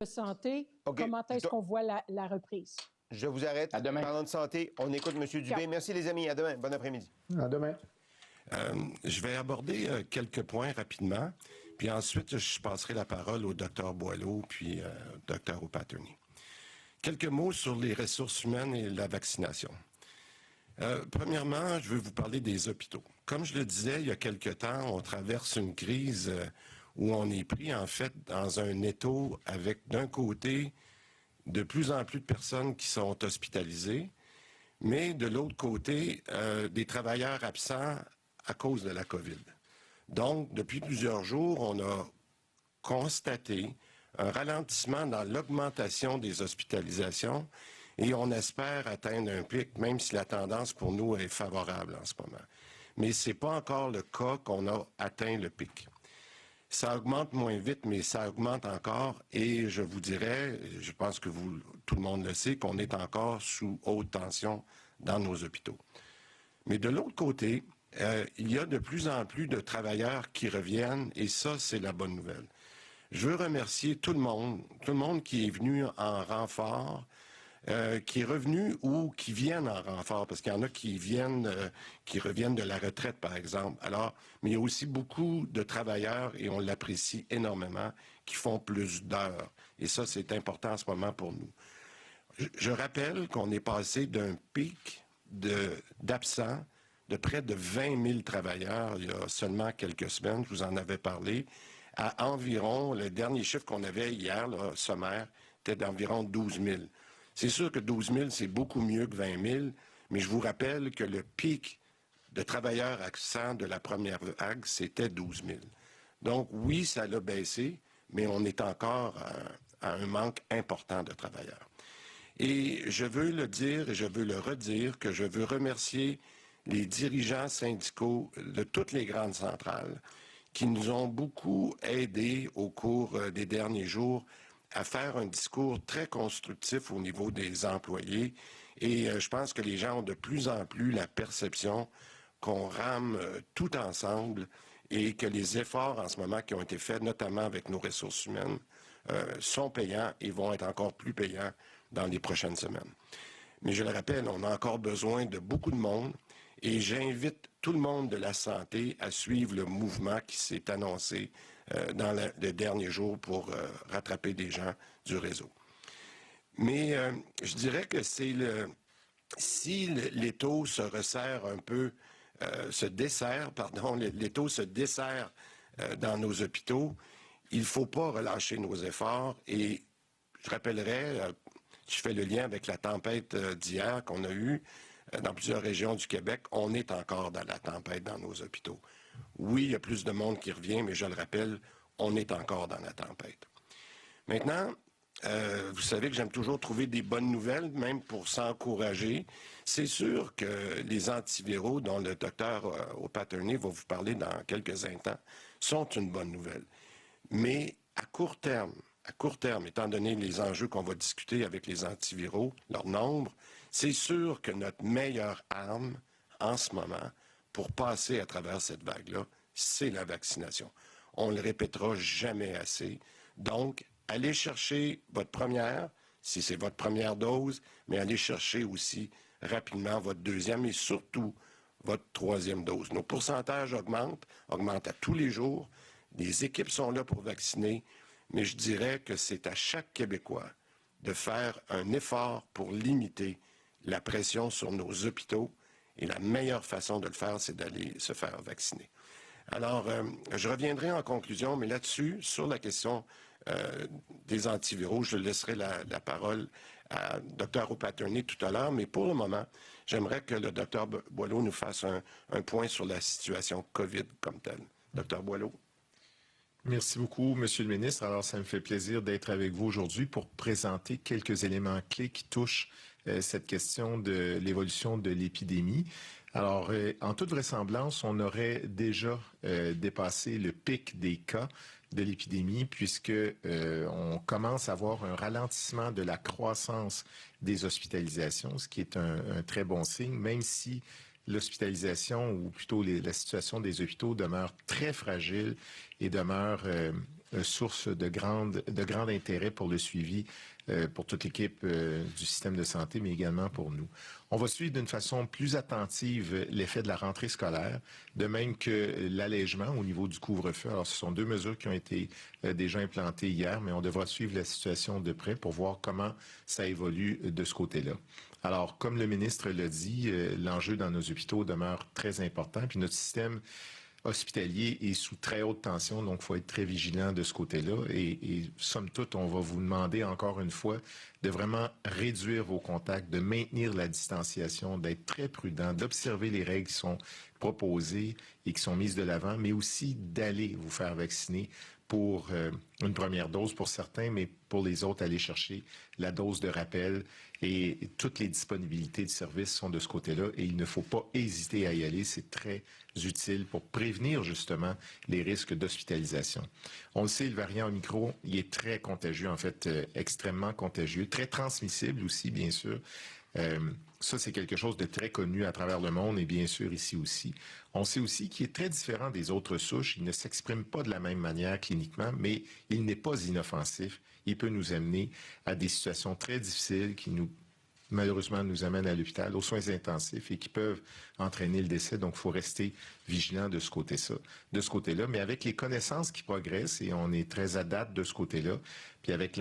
de santé, Okay. comment est-ce qu'on voit la reprise? Je vous arrête. À demain. Parlant de santé, on écoute M. Dubé. Merci les amis. À demain. Bon après-midi. À demain. Je vais aborder quelques points rapidement, puis ensuite je passerai la parole au Dr Boileau puis au Dr O'Patterney. Quelques mots sur les ressources humaines et la vaccination. Premièrement, je veux vous parler des hôpitaux. Comme je le disais il y a quelque temps, on traverse une crise où on est pris en fait dans un étau avec d'un côté de plus en plus de personnes qui sont hospitalisées, mais de l'autre côté, des travailleurs absents à cause de la COVID. Donc, depuis plusieurs jours, on a constaté un ralentissement dans l'augmentation des hospitalisations et on espère atteindre un pic, même si la tendance pour nous est favorable en ce moment. Mais ce n'est pas encore le cas qu'on a atteint le pic. Ça augmente moins vite, mais ça augmente encore et je vous dirais, je pense que tout le monde le sait, qu'on est encore sous haute tension dans nos hôpitaux. Mais de l'autre côté, il y a de plus en plus de travailleurs qui reviennent et ça, c'est la bonne nouvelle. Je veux remercier tout le monde qui est venu en renfort, qui est revenu ou qui viennent en renfort, parce qu'il y en a qui reviennent de la retraite, par exemple. Alors, mais il y a aussi beaucoup de travailleurs, et on l'apprécie énormément, qui font plus d'heures. Et ça, c'est important en ce moment pour nous. Je rappelle qu'on est passé d'un pic d'absents de près de 20 000 travailleurs il y a seulement quelques semaines, je vous en avais parlé, à environ, le dernier chiffre qu'on avait hier, là, sommaire, était d'environ 12 000. C'est sûr que 12 000, c'est beaucoup mieux que 20 000, mais je vous rappelle que le pic de travailleurs absents de la première vague, c'était 12 000. Donc oui, ça l'a baissé, mais on est encore à un manque important de travailleurs. Et je veux le dire et je veux le redire que je veux remercier les dirigeants syndicaux de toutes les grandes centrales qui nous ont beaucoup aidés au cours des derniers jours à faire un discours très constructif au niveau des employés. Et je pense que les gens ont de plus en plus la perception qu'on rame tout ensemble et que les efforts en ce moment qui ont été faits, notamment avec nos ressources humaines, sont payants et vont être encore plus payants dans les prochaines semaines. Mais je le rappelle, on a encore besoin de beaucoup de monde et j'invite tout le monde de la santé à suivre le mouvement qui s'est annoncé dans les derniers jours pour rattraper des gens du réseau. Mais je dirais que si l'étau se resserre un peu, l'étau se dessert dans nos hôpitaux, il ne faut pas relâcher nos efforts et je rappellerai, je fais le lien avec la tempête d'hier qu'on a eue dans plusieurs régions du Québec, on est encore dans la tempête dans nos hôpitaux. Oui, il y a plus de monde qui revient, mais je le rappelle, on est encore dans la tempête. Maintenant, vous savez que j'aime toujours trouver des bonnes nouvelles, même pour s'encourager. C'est sûr que les antiviraux, dont le docteur O'Patterney va vous parler dans quelques instants, sont une bonne nouvelle. Mais à court terme, étant donné les enjeux qu'on va discuter avec les antiviraux, leur nombre, c'est sûr que notre meilleure arme en ce moment pour passer à travers cette vague-là, c'est la vaccination. On ne le répétera jamais assez. Donc, allez chercher votre première, si c'est votre première dose, mais allez chercher aussi rapidement votre deuxième et surtout votre troisième dose. Nos pourcentages augmentent à tous les jours. Les équipes sont là pour vacciner. Mais je dirais que c'est à chaque Québécois de faire un effort pour limiter la pression sur nos hôpitaux. Et la meilleure façon de le faire, c'est d'aller se faire vacciner. Alors, je reviendrai en conclusion, mais là-dessus, sur la question des antiviraux, je laisserai la parole à Dr O'Patterney tout à l'heure. Mais pour le moment, j'aimerais que le Dr Boileau nous fasse un point sur la situation COVID comme telle. Dr Boileau. Merci beaucoup, Monsieur le ministre. Alors, ça me fait plaisir d'être avec vous aujourd'hui pour présenter quelques éléments clés qui touchent cette question de l'évolution de l'épidémie. Alors, en toute vraisemblance, on aurait déjà dépassé le pic des cas de l'épidémie puisque on commence à voir un ralentissement de la croissance des hospitalisations, ce qui est un très bon signe, même si l'hospitalisation ou plutôt la situation des hôpitaux demeure très fragile et demeure source de grand intérêt pour le suivi pour toute l'équipe du système de santé, mais également pour nous. On va suivre d'une façon plus attentive l'effet de la rentrée scolaire, de même que l'allègement au niveau du couvre-feu. Alors, ce sont deux mesures qui ont été déjà implantées hier, mais on devra suivre la situation de près pour voir comment ça évolue de ce côté-là. Alors, comme le ministre l'a dit, l'enjeu dans nos hôpitaux demeure très important, puis notre système hospitalier est sous très haute tension, donc il faut être très vigilant de ce côté-là. Et somme toute, on va vous demander encore une fois de vraiment réduire vos contacts, de maintenir la distanciation, d'être très prudent, d'observer les règles qui sont proposées et qui sont mises de l'avant, mais aussi d'aller vous faire vacciner pour une première dose pour certains, mais pour les autres, aller chercher la dose de rappel. Et toutes les disponibilités de services sont de ce côté-là et il ne faut pas hésiter à y aller. C'est très utile pour prévenir justement les risques d'hospitalisation. On le sait, le variant Omicron, il est très contagieux, en fait, extrêmement contagieux, très transmissible aussi, bien sûr. Ça, c'est quelque chose de très connu à travers le monde et bien sûr ici aussi. On sait aussi qu'il est très différent des autres souches. Il ne s'exprime pas de la même manière cliniquement, mais il n'est pas inoffensif. Il peut nous amener à des situations très difficiles qui malheureusement nous amènent à l'hôpital, aux soins intensifs et qui peuvent entraîner le décès. Donc, il faut rester vigilant de ce côté-là. Mais avec les connaissances qui progressent, et on est très à date de ce côté-là, puis avec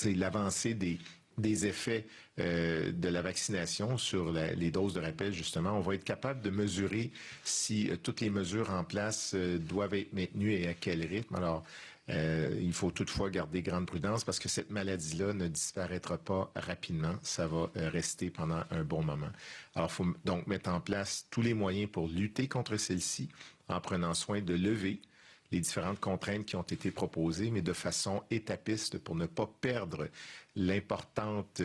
l'avancée des effets de la vaccination sur les doses de rappel, justement, on va être capable de mesurer si toutes les mesures en place doivent être maintenues et à quel rythme. Alors, il faut toutefois garder grande prudence parce que cette maladie-là ne disparaîtra pas rapidement. Ça va rester pendant un bon moment. Alors, il faut donc mettre en place tous les moyens pour lutter contre celle-ci en prenant soin de lever les différentes contraintes qui ont été proposées, mais de façon étapiste pour ne pas perdre l'importante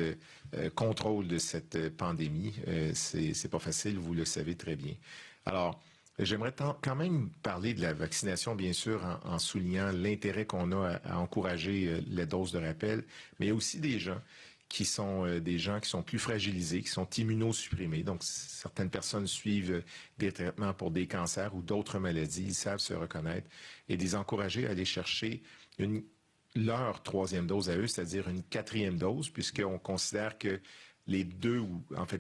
contrôle de cette pandémie. C'est pas facile, vous le savez très bien. Alors, j'aimerais quand même parler de la vaccination, bien sûr, en soulignant l'intérêt qu'on a à encourager les doses de rappel, mais il y a aussi des gens qui sont plus fragilisés, qui sont immunosupprimés. Donc, certaines personnes suivent des traitements pour des cancers ou d'autres maladies. Ils savent se reconnaître et les encourager à aller chercher leur troisième dose à eux, c'est-à-dire une quatrième dose, puisqu'on considère que les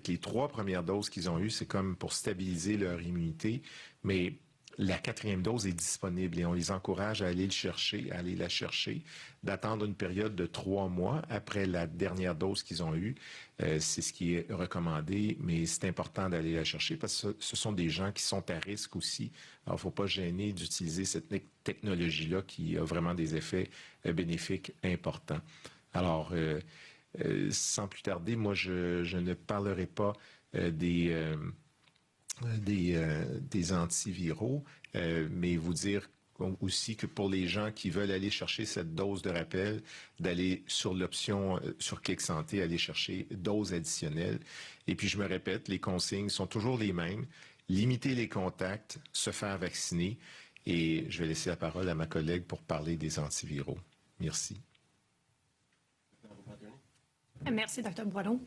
les 3 premières doses qu'ils ont eues, c'est comme pour stabiliser leur immunité, mais la quatrième dose est disponible et on les encourage à aller la chercher, d'attendre une période de 3 mois après la dernière dose qu'ils ont eue. C'est ce qui est recommandé, mais c'est important d'aller la chercher parce que ce sont des gens qui sont à risque aussi. Alors, il ne faut pas gêner d'utiliser cette technologie-là qui a vraiment des effets bénéfiques importants. Alors, sans plus tarder, moi, je ne parlerai pas des antiviraux, mais vous dire aussi que pour les gens qui veulent aller chercher cette dose de rappel, d'aller sur l'option sur Clic Santé, aller chercher doses additionnelles. Et puis je me répète, les consignes sont toujours les mêmes. Limiter les contacts, se faire vacciner. Et je vais laisser la parole à ma collègue pour parler des antiviraux. Merci. Merci, Dr. Boileau.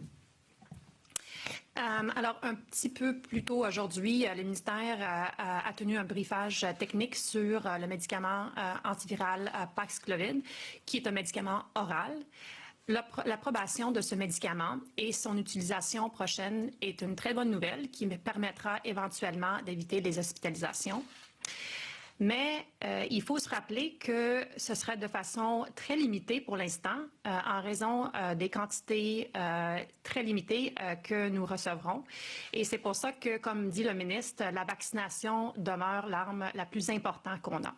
Alors, un petit peu plus tôt aujourd'hui, le ministère a tenu un briefage technique sur le médicament antiviral Paxlovid, qui est un médicament oral. L'approbation de ce médicament et son utilisation prochaine est une très bonne nouvelle qui me permettra éventuellement d'éviter les hospitalisations. Mais il faut se rappeler que ce serait de façon très limitée pour l'instant en raison des quantités très limitées que nous recevrons. Et c'est pour ça que, comme dit le ministre, la vaccination demeure l'arme la plus importante qu'on a.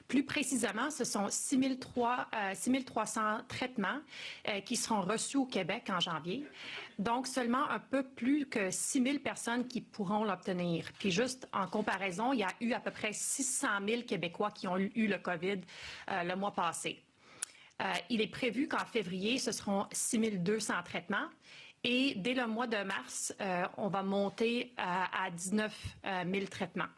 Plus précisément, ce sont 6300 traitements qui seront reçus au Québec en janvier. Donc, seulement un peu plus que 6000 personnes qui pourront l'obtenir. Puis juste en comparaison, il y a eu à peu près 600 000 Québécois qui ont eu le COVID le mois passé. Il est prévu qu'en février, ce seront 6200 traitements. Et dès le mois de mars, on va monter à 19 000 traitements.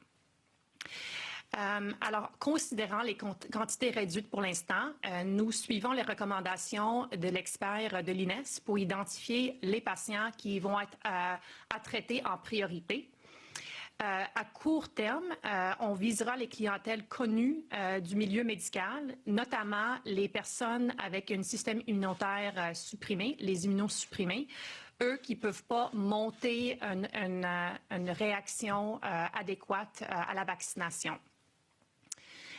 Alors, considérant les quantités réduites pour l'instant, nous suivons les recommandations de l'expert de l'INES pour identifier les patients qui vont être à traiter en priorité. À court terme, on visera les clientèles connues du milieu médical, notamment les personnes avec un système immunitaire supprimé, les immunosupprimés, eux qui ne peuvent pas monter une réaction adéquate à la vaccination.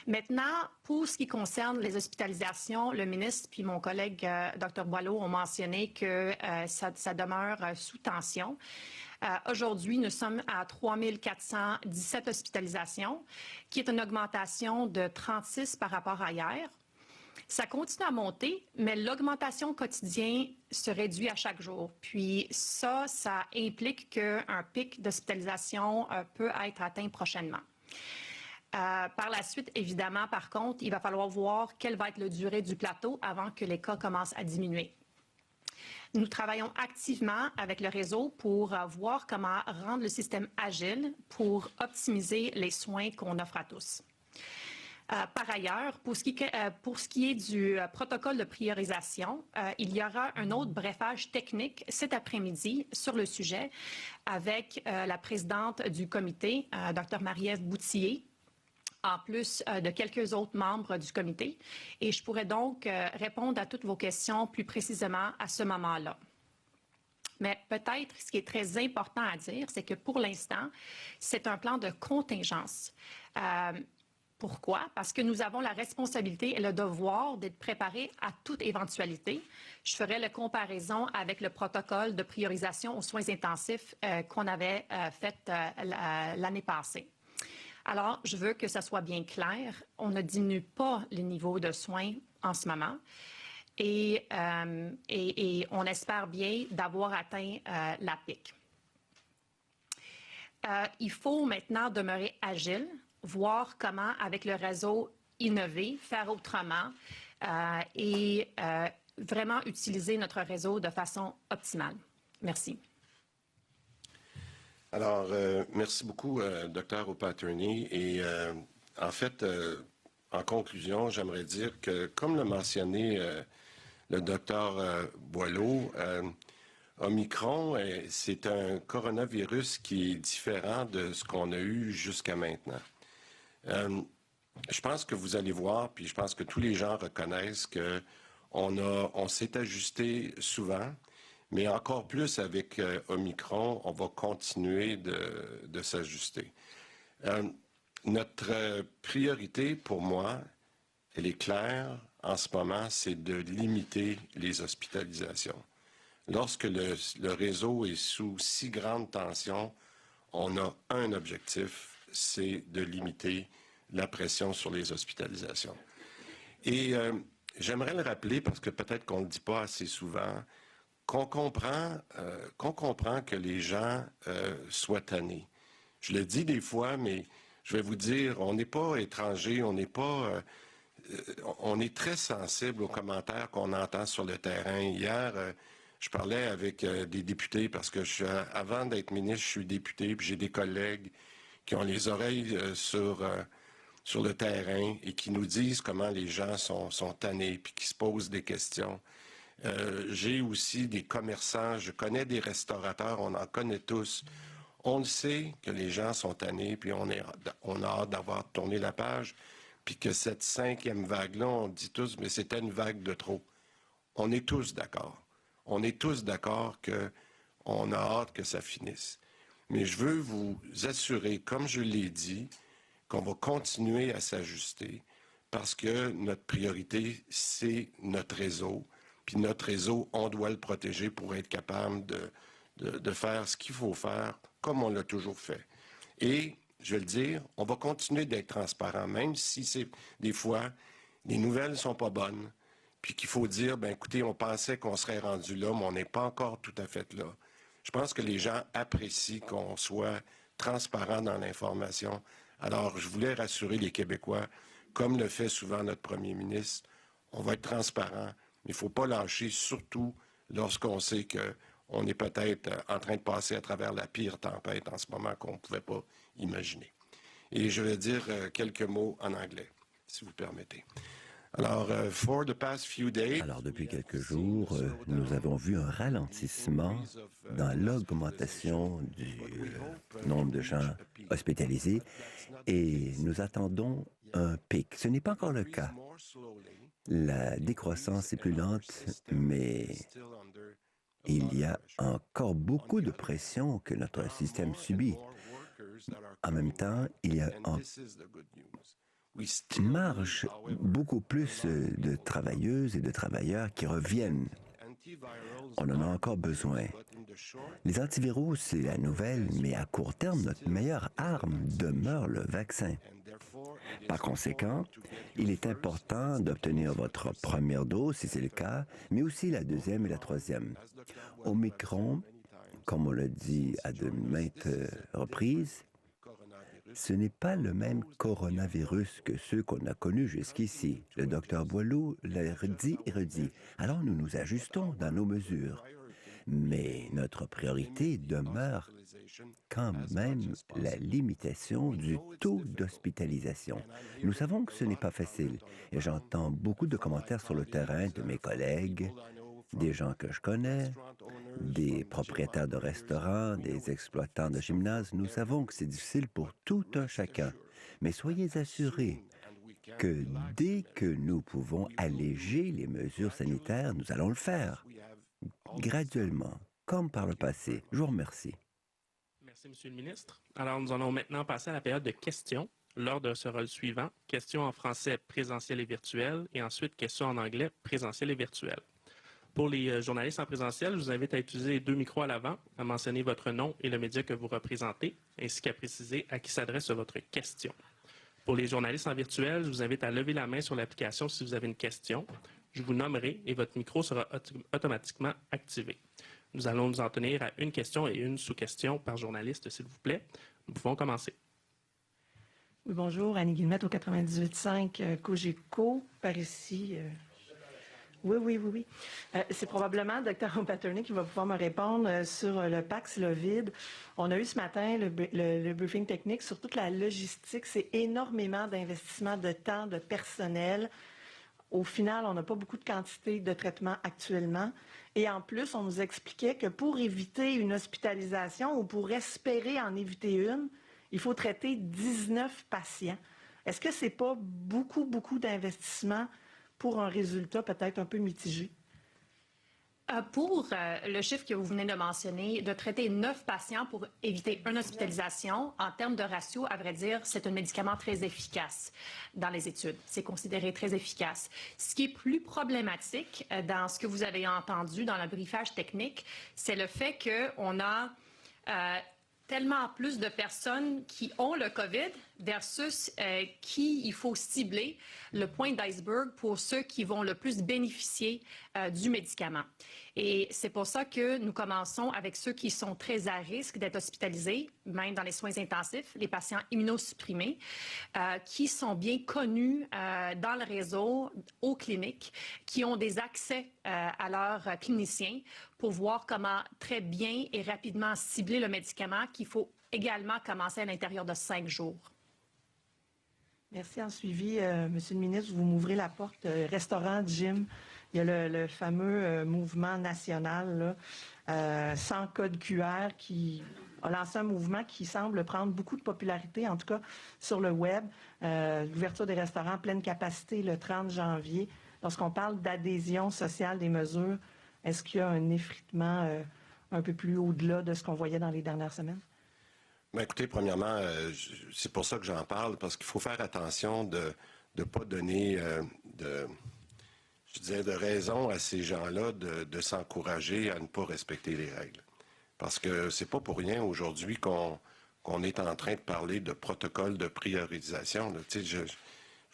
Maintenant, pour ce qui concerne les hospitalisations, le ministre puis mon collègue Dr Boileau ont mentionné que ça demeure sous tension. Aujourd'hui, nous sommes à 3 417 hospitalisations, qui est une augmentation de 36 par rapport à hier. Ça continue à monter, mais l'augmentation quotidienne se réduit à chaque jour. Puis ça implique qu'un pic d'hospitalisation peut être atteint prochainement. Par la suite, évidemment, par contre, il va falloir voir quelle va être la durée du plateau avant que les cas commencent à diminuer. Nous travaillons activement avec le réseau pour voir comment rendre le système agile pour optimiser les soins qu'on offre à tous. Par ailleurs, pour ce qui est du protocole de priorisation, il y aura un autre brefage technique cet après-midi sur le sujet avec la présidente du comité, Dr Marie-Ève Boutillier, en plus de quelques autres membres du comité. Et je pourrais donc répondre à toutes vos questions plus précisément à ce moment-là. Mais peut-être ce qui est très important à dire, c'est que pour l'instant, c'est un plan de contingence. Pourquoi? Parce que nous avons la responsabilité et le devoir d'être préparés à toute éventualité. Je ferai la comparaison avec le protocole de priorisation aux soins intensifs qu'on avait fait l'année passée. Alors, je veux que ça soit bien clair. On ne diminue pas les niveaux de soins en ce moment. Et on espère bien d'avoir atteint la pic. Il faut maintenant demeurer agile, voir comment, avec le réseau, innover, faire autrement et vraiment utiliser notre réseau de façon optimale. Merci. Alors, merci beaucoup, Dr O'Patterney. Et en fait, en conclusion, j'aimerais dire que, comme l'a mentionné le Dr Boileau, Omicron, c'est un coronavirus qui est différent de ce qu'on a eu jusqu'à maintenant. Je pense que vous allez voir, puis je pense que tous les gens reconnaissent qu'on s'est ajusté souvent. Mais encore plus avec Omicron, on va continuer de s'ajuster. Notre priorité, pour moi, elle est claire en ce moment, c'est de limiter les hospitalisations. Lorsque le réseau est sous si grande tension, on a un objectif, c'est de limiter la pression sur les hospitalisations. Et j'aimerais le rappeler, parce que peut-être qu'on ne le dit pas assez souvent, qu'on comprend que les gens soient tannés. Je le dis des fois, mais je vais vous dire, on n'est pas étranger, on est très sensible aux commentaires qu'on entend sur le terrain. Hier, je parlais avec des députés parce que avant d'être ministre, je suis député, puis j'ai des collègues qui ont les oreilles sur le terrain et qui nous disent comment les gens sont tannés, puis qui se posent des questions. J'ai aussi des commerçants, je connais des restaurateurs, on en connaît tous. On le sait que les gens sont tannés, puis on a hâte d'avoir tourné la page, puis que cette 5e vague-là, on dit tous, mais c'était une vague de trop. On est tous d'accord. On est tous d'accord qu'on a hâte que ça finisse. Mais je veux vous assurer, comme je l'ai dit, qu'on va continuer à s'ajuster parce que notre priorité, c'est notre réseau. Puis notre réseau, on doit le protéger pour être capable de faire ce qu'il faut faire, comme on l'a toujours fait. Et, je vais le dire, on va continuer d'être transparent, même si des fois, les nouvelles ne sont pas bonnes, puis qu'il faut dire, ben écoutez, on pensait qu'on serait rendu là, mais on n'est pas encore tout à fait là. Je pense que les gens apprécient qu'on soit transparent dans l'information. Alors, je voulais rassurer les Québécois, comme le fait souvent notre premier ministre, on va être transparent. Il ne faut pas lâcher, surtout lorsqu'on sait qu'on est peut-être en train de passer à travers la pire tempête en ce moment qu'on ne pouvait pas imaginer. Et je vais dire quelques mots en anglais, si vous permettez. Alors, depuis quelques jours, nous avons vu un ralentissement dans l'augmentation du nombre de gens hospitalisés et nous attendons un pic. Ce n'est pas encore le cas. La décroissance est plus lente, mais il y a encore beaucoup de pression que notre système subit. En même temps, il y a en marge beaucoup plus de travailleuses et de travailleurs qui reviennent. On en a encore besoin. Les antiviraux, c'est la nouvelle, mais à court terme, notre meilleure arme demeure le vaccin. Par conséquent, il est important d'obtenir votre première dose, si c'est le cas, mais aussi la deuxième et la troisième. Omicron, comme on l'a dit à de maintes reprises, ce n'est pas le même coronavirus que ceux qu'on a connus jusqu'ici. Le docteur Boileau l'a redit et redit. Alors nous nous ajustons dans nos mesures. Mais notre priorité demeure quand même la limitation du taux d'hospitalisation. Nous savons que ce n'est pas facile et j'entends beaucoup de commentaires sur le terrain de mes collègues, des gens que je connais, des propriétaires de restaurants, des exploitants de gymnases. Nous savons que c'est difficile pour tout un chacun. Mais soyez assurés que dès que nous pouvons alléger les mesures sanitaires, nous allons le faire, graduellement, comme par le passé. Je vous remercie. Merci, Monsieur le ministre. Alors, nous allons maintenant passer à la période de questions. L'ordre sera le suivant. Questions en français présentiel et virtuel, et ensuite questions en anglais présentiel et virtuel. Pour les journalistes en présentiel, je vous invite à utiliser les 2 micros à l'avant, à mentionner votre nom et le média que vous représentez, ainsi qu'à préciser à qui s'adresse votre question. Pour les journalistes en virtuel, je vous invite à lever la main sur l'application si vous avez une question. Je vous nommerai et votre micro sera automatiquement activé. Nous allons nous en tenir à une question et une sous-question par journaliste, s'il vous plaît. Nous pouvons commencer. Oui, bonjour. Annie Guillemette au 98.5 Cogeco, par ici. Oui. C'est probablement Dr. Paterny qui va pouvoir me répondre sur le Paxlovid. On a eu ce matin le briefing technique sur toute la logistique. C'est énormément d'investissement de temps, de personnel. Au final, on n'a pas beaucoup de quantité de traitement actuellement. Et en plus, on nous expliquait que pour éviter une hospitalisation ou pour espérer en éviter une, il faut traiter 19 patients. Est-ce que ce n'est pas beaucoup d'investissement pour un résultat peut-être un peu mitigé? Pour le chiffre que vous venez de mentionner, de traiter 9 patients pour éviter une hospitalisation, en termes de ratio, à vrai dire, c'est un médicament très efficace dans les études. C'est considéré très efficace. Ce qui est plus problématique dans ce que vous avez entendu dans le briefage technique, c'est le fait qu'on a tellement plus de personnes qui ont le COVID versus qui il faut cibler le point d'iceberg pour ceux qui vont le plus bénéficier du médicament. Et c'est pour ça que nous commençons avec ceux qui sont très à risque d'être hospitalisés, même dans les soins intensifs, les patients immunosupprimés, qui sont bien connus dans le réseau, aux cliniques, qui ont des accès à leurs cliniciens pour voir comment très bien et rapidement cibler le médicament qu'il faut également commencer à l'intérieur de 5 jours. Merci. En suivi, Monsieur le ministre, vous m'ouvrez la porte restaurant, gym. Il y a le fameux mouvement national là, sans code QR qui a lancé un mouvement qui semble prendre beaucoup de popularité, en tout cas sur le web. L'ouverture des restaurants à pleine capacité le 30 janvier. Lorsqu'on parle d'adhésion sociale des mesures, est-ce qu'il y a un effritement un peu plus au-delà de ce qu'on voyait dans les dernières semaines? Bien, écoutez, premièrement, c'est pour ça que j'en parle, parce qu'il faut faire attention de ne pas donner de raison à ces gens-là de s'encourager à ne pas respecter les règles. Parce que c'est pas pour rien aujourd'hui qu'on est en train de parler de protocole de priorisation. Là. Je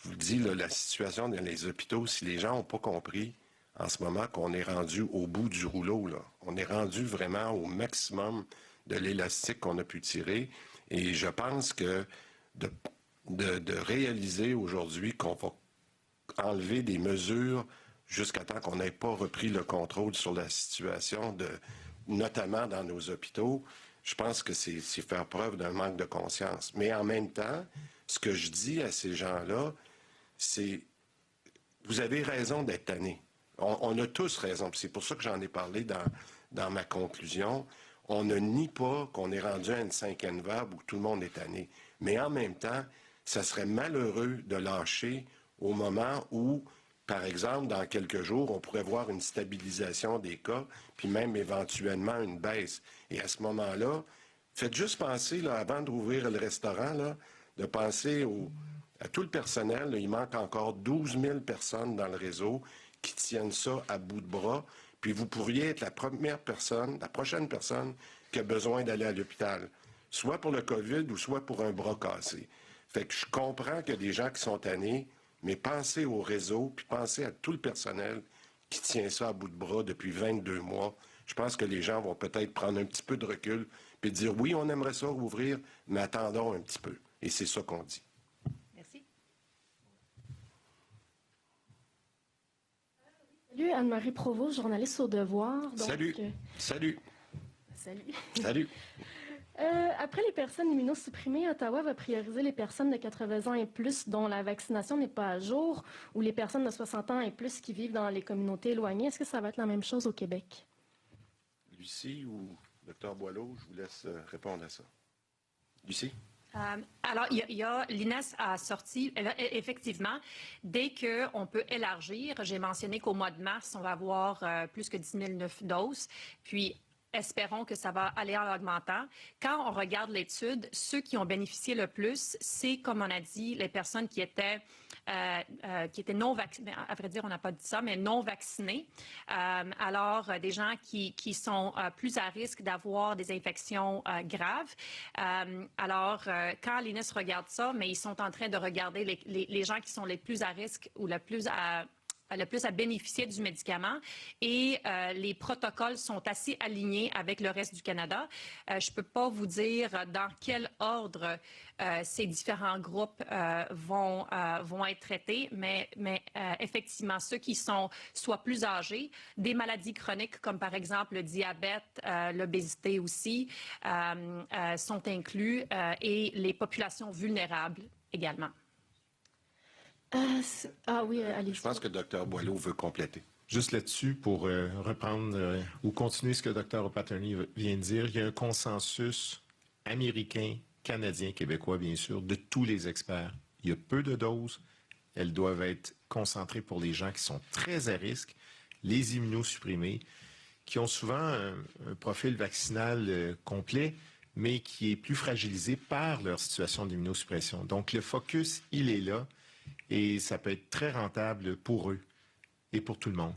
vous le dis, là, la situation dans les hôpitaux, si les gens n'ont pas compris en ce moment qu'on est rendu au bout du rouleau, là, on est rendu vraiment au maximum de l'élastique qu'on a pu tirer. Et je pense que de réaliser aujourd'hui qu'on va enlever des mesures jusqu'à temps qu'on n'ait pas repris le contrôle sur la situation, notamment dans nos hôpitaux, je pense que c'est faire preuve d'un manque de conscience. Mais en même temps, ce que je dis à ces gens-là, c'est vous avez raison d'être tanné. On a tous raison. C'est pour ça que j'en ai parlé dans ma conclusion. On ne nie pas qu'on est rendu à une 5e vague où tout le monde est tanné. Mais en même temps, ça serait malheureux de lâcher au moment où, par exemple, dans quelques jours, on pourrait voir une stabilisation des cas, puis même éventuellement une baisse. Et à ce moment-là, faites juste penser, là, avant d'ouvrir le restaurant, là, de penser à tout le personnel. Là, il manque encore 12 000 personnes dans le réseau qui tiennent ça à bout de bras. Puis vous pourriez être la première personne, la prochaine personne qui a besoin d'aller à l'hôpital, soit pour le COVID ou soit pour un bras cassé. Fait que je comprends qu'il y a des gens qui sont tannés, mais pensez au réseau, puis pensez à tout le personnel qui tient ça à bout de bras depuis 22 mois. Je pense que les gens vont peut-être prendre un petit peu de recul puis dire oui, on aimerait ça rouvrir, mais attendons un petit peu. Et c'est ça qu'on dit. Merci. Salut, Anne-Marie Provost, journaliste au Devoir. Donc, Salut. Salut. Salut. Salut. Après les personnes immunosupprimées, Ottawa va prioriser les personnes de 80 ans et plus dont la vaccination n'est pas à jour ou les personnes de 60 ans et plus qui vivent dans les communautés éloignées. Est-ce que ça va être la même chose au Québec? Lucie ou Dr Boileau, je vous laisse répondre à ça. Lucie? Alors, l'INES a sorti, effectivement, dès qu'on peut élargir, j'ai mentionné qu'au mois de mars, on va avoir plus que 10 000 doses, puis espérons que ça va aller en augmentant. Quand on regarde l'étude, ceux qui ont bénéficié le plus, c'est, comme on a dit, les personnes qui étaient non vaccinées. À vrai dire, on n'a pas dit ça, mais non vaccinées. Alors, des gens qui sont plus à risque d'avoir des infections graves. Alors, quand l'INES regarde ça, mais ils sont en train de regarder les gens qui sont les plus à risque ou le plus à bénéficier du médicament et les protocoles sont assez alignés avec le reste du Canada. Je ne peux pas vous dire dans quel ordre ces différents groupes vont être traités, mais effectivement, ceux qui sont soit plus âgés, des maladies chroniques comme par exemple le diabète, l'obésité aussi, sont inclus et les populations vulnérables également. Oui, allez-y. Je pense que Dr Boileau veut compléter. Juste là-dessus, pour reprendre ou continuer ce que Dr O'Patterney vient de dire, il y a un consensus américain, canadien, québécois, bien sûr, de tous les experts. Il y a peu de doses. Elles doivent être concentrées pour les gens qui sont très à risque, les immunosupprimés, qui ont souvent un profil vaccinal complet, mais qui est plus fragilisé par leur situation d'immunosuppression. Donc, le focus, il est là. Et ça peut être très rentable pour eux et pour tout le monde.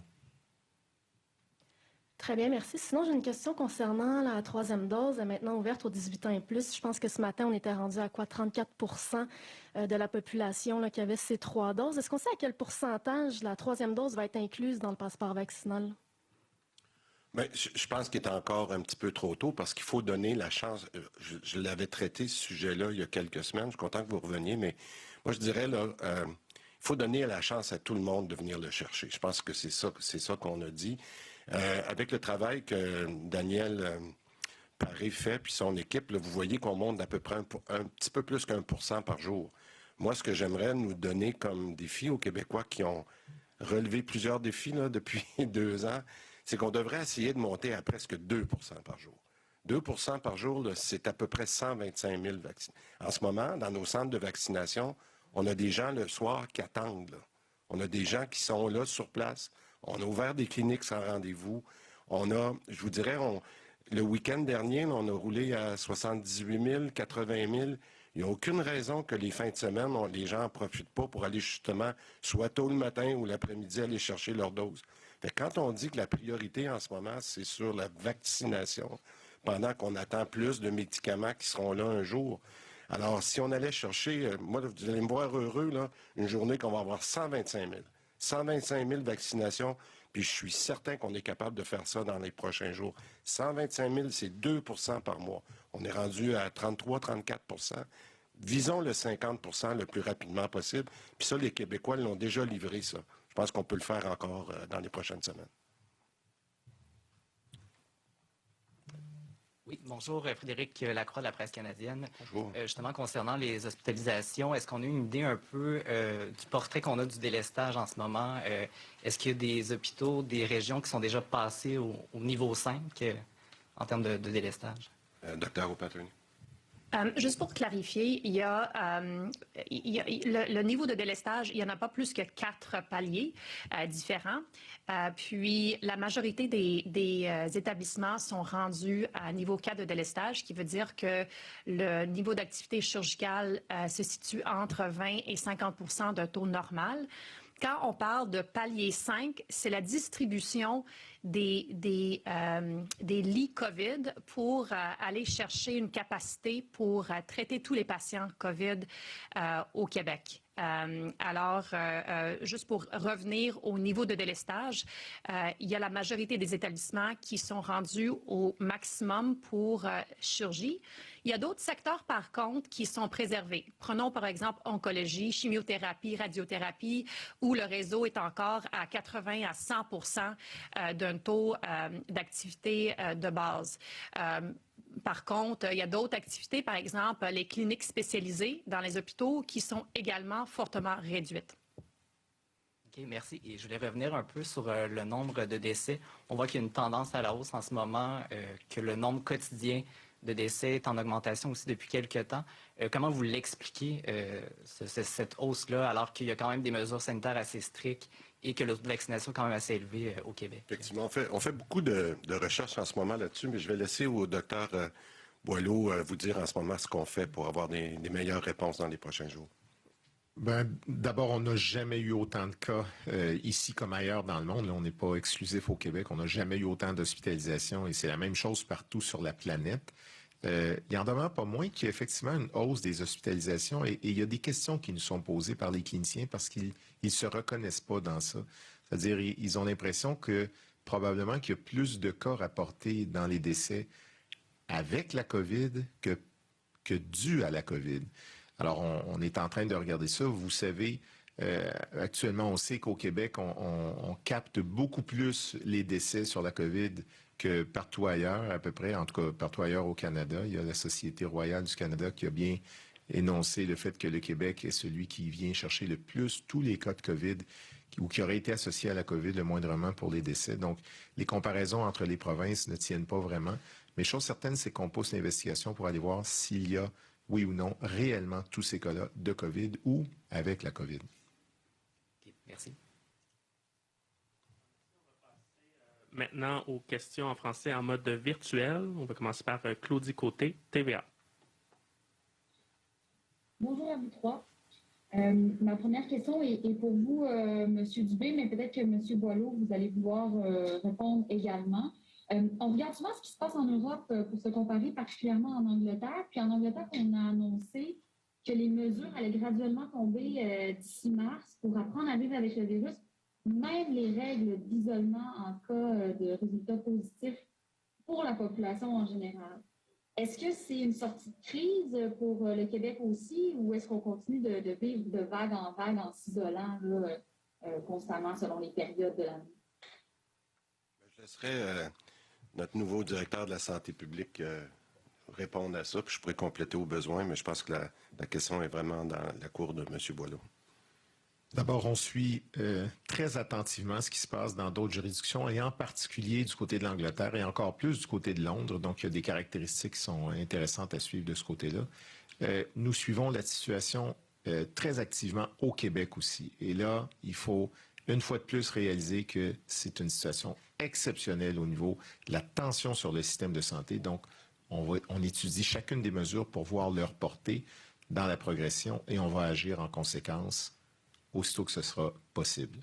Très bien, merci. Sinon, j'ai une question concernant la 3e dose, maintenant ouverte aux 18 ans et plus. Je pense que ce matin, on était rendu à quoi? 34 % de la population là, qui avait ces 3 doses. Est-ce qu'on sait à quel pourcentage la 3e dose va être incluse dans le passeport vaccinal? Bien, je pense qu'il est encore un petit peu trop tôt parce qu'il faut donner la chance. Je l'avais traité, ce sujet-là, il y a quelques semaines. Je suis content que vous reveniez, mais moi, je dirais, là, il faut donner la chance à tout le monde de venir le chercher. Je pense que c'est ça qu'on a dit. Avec le travail que Daniel Paré fait, puis son équipe, là, vous voyez qu'on monte d'à peu près un petit peu plus qu'1% par jour. Moi, ce que j'aimerais nous donner comme défi aux Québécois qui ont relevé plusieurs défis là, depuis 2 ans, c'est qu'on devrait essayer de monter à presque 2% par jour. 2% par jour, là, c'est à peu près 125 000 vaccinés. En ce moment, dans nos centres de vaccination, on a des gens le soir qui attendent. Là. On a des gens qui sont là sur place. On a ouvert des cliniques sans rendez-vous. On a, je vous dirais, le week-end dernier, on a roulé à 78 000, 80 000. Il n'y a aucune raison que les fins de semaine, les gens n'en profitent pas pour aller justement, soit tôt le matin ou l'après-midi, aller chercher leur dose. Fait que quand on dit que la priorité en ce moment, c'est sur la vaccination, pendant qu'on attend plus de médicaments qui seront là un jour. Alors, si on allait chercher, moi, vous allez me voir heureux, là, une journée qu'on va avoir 125 000. 125 000 vaccinations, puis je suis certain qu'on est capable de faire ça dans les prochains jours. 125 000, c'est 2 % par mois. On est rendu à 33-34 %. Visons le 50 % le plus rapidement possible. Puis ça, les Québécois l'ont déjà livré, ça. Je pense qu'on peut le faire encore dans les prochaines semaines. Oui, bonjour, Frédéric Lacroix de la presse canadienne. Bonjour. Justement, concernant les hospitalisations, est-ce qu'on a une idée un peu du portrait qu'on a du délestage en ce moment? Est-ce qu'il y a des hôpitaux, des régions qui sont déjà passées au niveau 5 en termes de délestage? Docteur O'Patterney. Juste pour clarifier, le niveau de délestage, il n'y en a pas plus que 4 paliers différents. Puis la majorité des établissements sont rendus à niveau 4 de délestage, qui veut dire que le niveau d'activité chirurgicale se situe entre 20 et 50 de taux normal. Quand on parle de palier 5, c'est la distribution des lits COVID pour aller chercher une capacité pour traiter tous les patients COVID au Québec. Juste pour revenir au niveau de délestage, il y a la majorité des établissements qui sont rendus au maximum pour chirurgie. Il y a d'autres secteurs, par contre, qui sont préservés. Prenons, par exemple, oncologie, chimiothérapie, radiothérapie, où le réseau est encore à 80 à 100 d'un taux d'activité de base. Par contre, il y a d'autres activités, par exemple, les cliniques spécialisées dans les hôpitaux qui sont également fortement réduites. OK, merci. Et je voulais revenir un peu sur le nombre de décès. On voit qu'il y a une tendance à la hausse en ce moment, que le nombre quotidien de décès est en augmentation aussi depuis quelques temps. Comment vous l'expliquez, cette hausse-là, alors qu'il y a quand même des mesures sanitaires assez strictes et que le taux de vaccination est quand même assez élevé au Québec? Effectivement, on fait beaucoup de recherches en ce moment là-dessus, mais je vais laisser au docteur Boileau vous dire en ce moment ce qu'on fait pour avoir des meilleures réponses dans les prochains jours. D'abord, on n'a jamais eu autant de cas ici comme ailleurs dans le monde. Là, on n'est pas exclusif au Québec. On n'a jamais eu autant d'hospitalisations et c'est la même chose partout sur la planète. Il en demeure pas moins qu'il y a effectivement une hausse des hospitalisations et il y a des questions qui nous sont posées par les cliniciens parce qu'ils ne se reconnaissent pas dans ça. C'est-à-dire, ils ont l'impression que probablement qu'il y a plus de cas rapportés dans les décès avec la COVID que dû à la COVID. Alors, on est en train de regarder ça. Vous savez, actuellement, on sait qu'au Québec, on capte beaucoup plus les décès sur la COVID que partout ailleurs, à peu près, en tout cas partout ailleurs au Canada. Il y a la Société royale du Canada qui a bien énoncé le fait que le Québec est celui qui vient chercher le plus tous les cas de COVID ou qui auraient été associés à la COVID le moindrement pour les décès. Donc, les comparaisons entre les provinces ne tiennent pas vraiment. Mais chose certaine, c'est qu'on pousse l'investigation pour aller voir s'il y a, oui ou non, réellement tous ces cas-là de COVID ou avec la COVID. Okay, merci. Maintenant, aux questions en français en mode virtuel. On va commencer par Claudie Côté, TVA. Bonjour à vous trois. Ma première question est pour vous, M. Dubé, mais peut-être que M. Boileau, vous allez pouvoir répondre également. On regarde souvent ce qui se passe en Europe pour se comparer particulièrement en Angleterre. Puis en Angleterre, on a annoncé que les mesures allaient graduellement tomber d'ici mars pour apprendre à vivre avec le virus. Même les règles d'isolement en cas de résultats positifs pour la population en général. Est-ce que c'est une sortie de crise pour le Québec aussi ou est-ce qu'on continue de vivre de vague en vague en s'isolant constamment selon les périodes de l'année? Je laisserai notre nouveau directeur de la santé publique répondre à ça, puis je pourrais compléter au besoin, mais je pense que la question est vraiment dans la cour de M. Boileau. D'abord, on suit très attentivement ce qui se passe dans d'autres juridictions, et en particulier du côté de l'Angleterre et encore plus du côté de Londres. Donc, il y a des caractéristiques qui sont intéressantes à suivre de ce côté-là. Nous suivons la situation très activement au Québec aussi. Et là, il faut une fois de plus réaliser que c'est une situation exceptionnelle au niveau de la tension sur le système de santé. Donc, on étudie chacune des mesures pour voir leur portée dans la progression et on va agir en conséquence aussitôt que ce sera possible.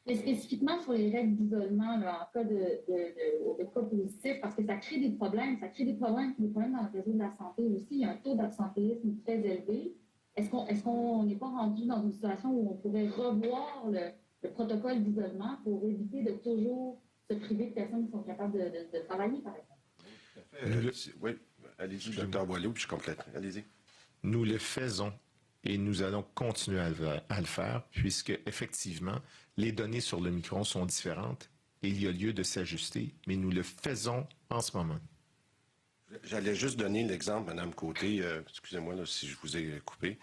Mais spécifiquement sur les règles d'isolement en cas de cas positifs, parce que ça crée des problèmes. Ça crée des problèmes dans le réseau de la santé aussi. Il y a un taux d'absentéisme très élevé. Est-ce qu'on n'est pas rendu dans une situation où on pourrait revoir le protocole d'isolement pour éviter de toujours se priver de personnes qui sont capables de travailler, par exemple? Oui, allez-y, Dr. Boileau, puis je complète. Allez-y. Nous le faisons. Et nous allons continuer à le faire, puisque effectivement, les données sur le micron sont différentes et il y a lieu de s'ajuster, mais nous le faisons en ce moment. J'allais juste donner l'exemple, Mme Côté, excusez-moi là, si je vous ai coupé.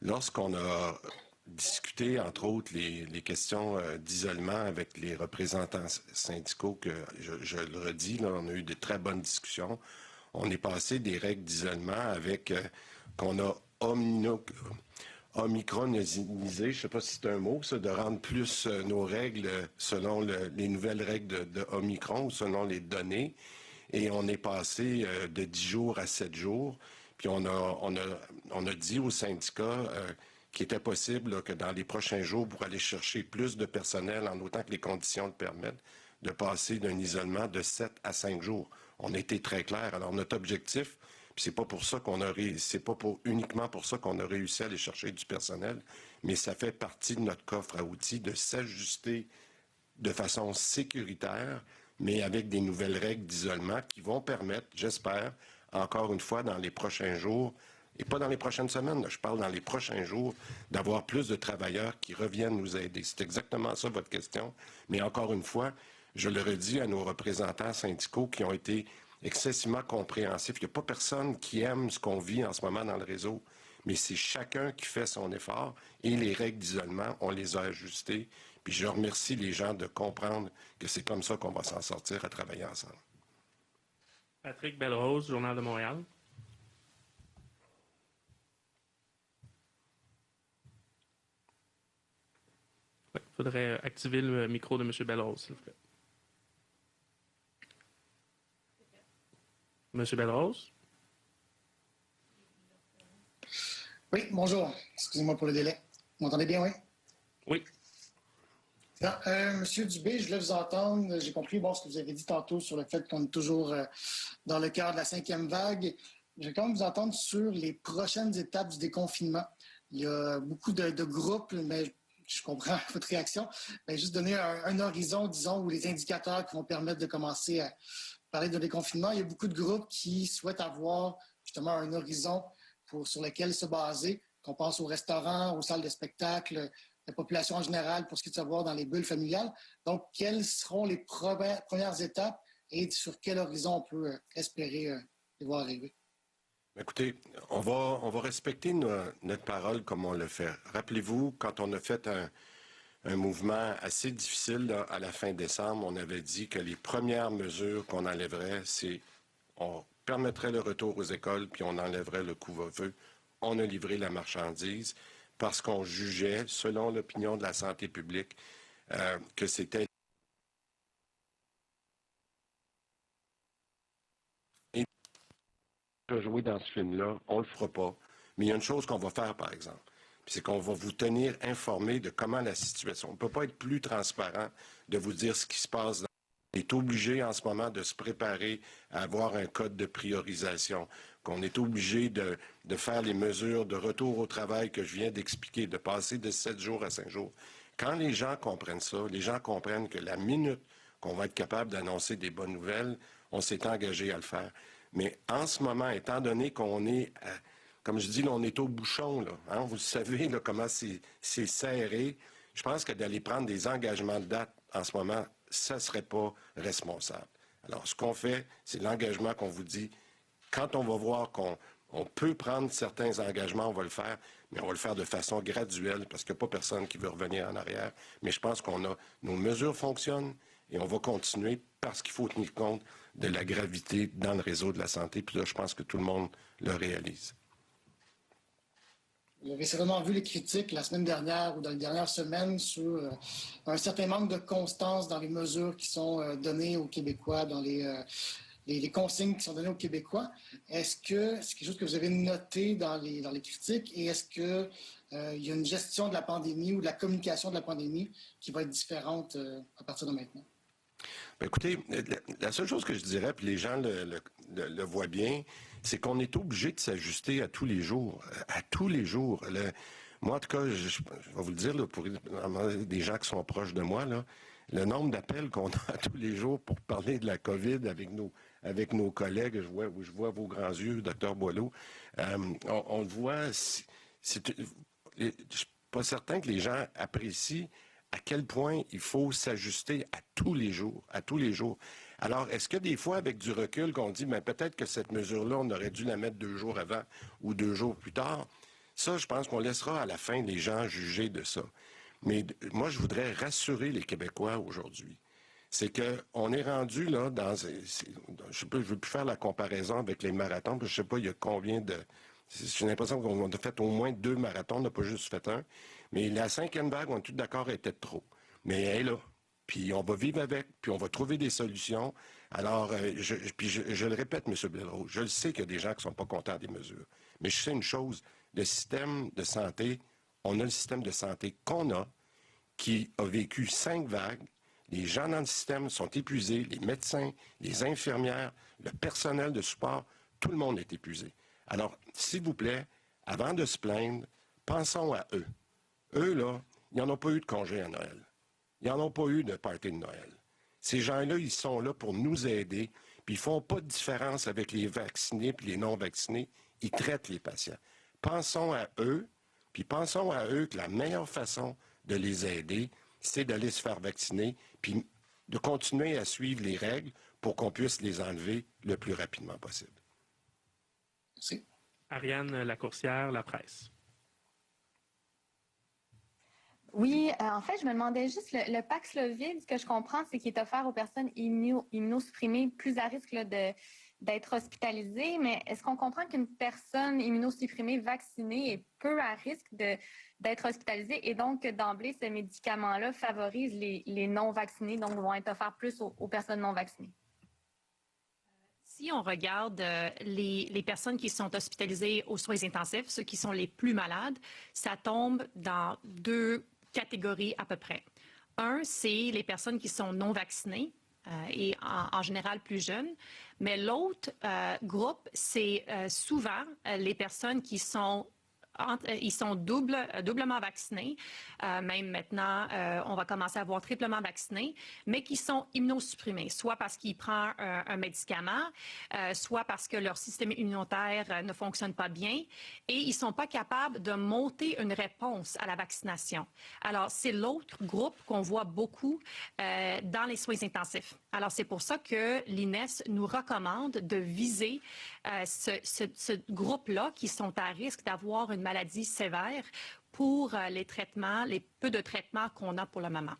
Lorsqu'on a discuté, entre autres, les questions d'isolement avec les représentants syndicaux, que je le redis, là, on a eu de très bonnes discussions. On est passé des règles d'isolement avec qu'on a omicronisé, je ne sais pas si c'est un mot, ça, de rendre plus nos règles selon les nouvelles règles de Omicron ou selon les données. Et on est passé de 10 jours à 7 jours. Puis on a dit aux syndicats qu'il était possible là, que dans les prochains jours, pour aller chercher plus de personnel, en autant que les conditions le permettent, de passer d'un isolement de 7 à 5 jours. On a été très clair. Alors notre objectif, puis c'est pas pour ça uniquement pour ça qu'on a réussi à aller chercher du personnel, mais ça fait partie de notre coffre à outils de s'ajuster de façon sécuritaire, mais avec des nouvelles règles d'isolement qui vont permettre, j'espère, encore une fois, dans les prochains jours, et pas dans les prochaines semaines, là, je parle dans les prochains jours, d'avoir plus de travailleurs qui reviennent nous aider. C'est exactement ça votre question. Mais encore une fois, je le redis à nos représentants syndicaux qui ont été excessivement compréhensifs. Il n'y a pas personne qui aime ce qu'on vit en ce moment dans le réseau, mais c'est chacun qui fait son effort et les règles d'isolement, on les a ajustées. Puis je remercie les gens de comprendre que c'est comme ça qu'on va s'en sortir à travailler ensemble. Patrick Belrose, Journal de Montréal. Il faudrait activer le micro de M. Belrose, s'il vous plaît. M. Belrose? Oui, bonjour. Excusez-moi pour le délai. Vous m'entendez bien, oui? Oui. Monsieur Dubé, je voulais vous entendre. J'ai compris ce que vous avez dit tantôt sur le fait qu'on est toujours dans le cœur de la 5e vague. Je vais quand même vous entendre sur les prochaines étapes du déconfinement. Il y a beaucoup de groupes, mais je comprends votre réaction. Mais juste donner un horizon, disons, ou les indicateurs qui vont permettre de commencer à parler de déconfinement. Il y a beaucoup de groupes qui souhaitent avoir justement un horizon sur lequel se baser. Qu'on pense aux restaurants, aux salles de spectacle, la population en général pour ce qui est de savoir dans les bulles familiales. Donc, quelles seront les premières étapes et sur quel horizon on peut espérer les voir arriver? Écoutez, on va respecter notre parole comme on le fait. Rappelez-vous, quand on a fait un mouvement assez difficile là, à la fin décembre, on avait dit que les premières mesures qu'on enlèverait, c'est on permettrait le retour aux écoles puis on enlèverait le couvre-feu. On a livré la marchandise parce qu'on jugeait, selon l'opinion de la santé publique, que c'était jouer dans ce film-là, on le fera pas. Mais il y a une chose qu'on va faire, par exemple, c'est qu'on va vous tenir informé de comment la situation. On ne peut pas être plus transparent de vous dire ce qui se passe. On est obligé en ce moment de se préparer à avoir un code de priorisation, qu'on est obligé de faire les mesures de retour au travail que je viens d'expliquer, de passer de 7 jours à 5 jours. Quand les gens comprennent ça, les gens comprennent que la minute qu'on va être capable d'annoncer des bonnes nouvelles, on s'est engagé à le faire. Mais en ce moment, étant donné qu'on est, comme je dis, là, on est au bouchon, là, hein, vous savez là, comment c'est serré, je pense que d'aller prendre des engagements de date en ce moment, ça ne serait pas responsable. Alors, ce qu'on fait, c'est l'engagement qu'on vous dit. Quand on va voir qu'on peut prendre certains engagements, on va le faire, mais on va le faire de façon graduelle parce qu'il n'y a pas personne qui veut revenir en arrière. Mais je pense qu'on a nos mesures fonctionnent et on va continuer parce qu'il faut tenir compte de la gravité dans le réseau de la santé. Puis là, je pense que tout le monde le réalise. Vous avez certainement vu les critiques la semaine dernière ou dans les dernières semaines sur un certain manque de constance dans les mesures qui sont données aux Québécois, dans les consignes qui sont données aux Québécois. Est-ce que c'est quelque chose que vous avez noté dans les critiques et est-ce qu'il y a une gestion de la pandémie ou de la communication de la pandémie qui va être différente à partir de maintenant? Bien, écoutez, la seule chose que je dirais, puis les gens le voient bien, c'est qu'on est obligé de s'ajuster à tous les jours. À tous les jours. Moi, en tout cas, je vais vous le dire, là, pour des gens qui sont proches de moi, là, le nombre d'appels qu'on a tous les jours pour parler de la COVID avec nos collègues, je vois vos grands yeux, Dr Boileau, on le voit, je ne suis pas certain que les gens apprécient à quel point il faut s'ajuster à tous les jours, Alors, est-ce que des fois, avec du recul, qu'on dit, mais peut-être que cette mesure-là, on aurait dû la mettre 2 jours avant ou 2 jours plus tard? Ça, je pense qu'on laissera à la fin les gens juger de ça. Mais moi, je voudrais rassurer les Québécois aujourd'hui. C'est qu'on est rendu là dans... Je ne veux plus faire la comparaison avec les marathons, parce que je ne sais pas il y a combien de... J'ai l'impression qu'on a fait au moins 2 marathons, on n'a pas juste fait un. Mais la 5e vague, on est tous d'accord, elle était trop. Mais elle est là. Puis on va vivre avec, puis on va trouver des solutions. Alors, je le répète, M. Belrose, je le sais qu'il y a des gens qui ne sont pas contents des mesures. Mais je sais une chose, le système de santé, on a le système de santé qu'on a, qui a vécu 5 vagues. Les gens dans le système sont épuisés, les médecins, les infirmières, le personnel de support, tout le monde est épuisé. Alors, s'il vous plaît, avant de se plaindre, pensons à eux. Eux, là, ils n'en ont pas eu de congé à Noël. Ils n'en ont pas eu de party de Noël. Ces gens-là, ils sont là pour nous aider, puis ils ne font pas de différence avec les vaccinés et les non-vaccinés. Ils traitent les patients. Pensons à eux, puis pensons à eux que la meilleure façon de les aider, c'est d'aller se faire vacciner, puis de continuer à suivre les règles pour qu'on puisse les enlever le plus rapidement possible. Merci. Ariane Lacourcière, La Presse. Oui, en fait, je me demandais juste, le Paxlovid, ce que je comprends, c'est qu'il est offert aux personnes immunosupprimées plus à risque là, d'être hospitalisées, mais est-ce qu'on comprend qu'une personne immunosupprimée vaccinée est peu à risque d'être hospitalisée et donc d'emblée, ce médicament-là favorise les non-vaccinés, donc vont être offerts plus aux personnes non vaccinées? Si on regarde les personnes qui sont hospitalisées aux soins intensifs, ceux qui sont les plus malades, ça tombe dans 2 catégories à peu près. Un, c'est les personnes qui sont non vaccinées et en général plus jeunes. Mais l'autre groupe, c'est souvent les personnes qui sont doublement vaccinés. Même maintenant, on va commencer à voir triplement vaccinés, mais qui sont immunosupprimés, soit parce qu'ils prennent un médicament, soit parce que leur système immunitaire ne fonctionne pas bien et ils ne sont pas capables de monter une réponse à la vaccination. Alors, c'est l'autre groupe qu'on voit beaucoup dans les soins intensifs. Alors, c'est pour ça que l'INES nous recommande de viser ce groupe-là qui sont à risque d'avoir une maladie sévère pour les traitements, les peu de traitements qu'on a pour le moment.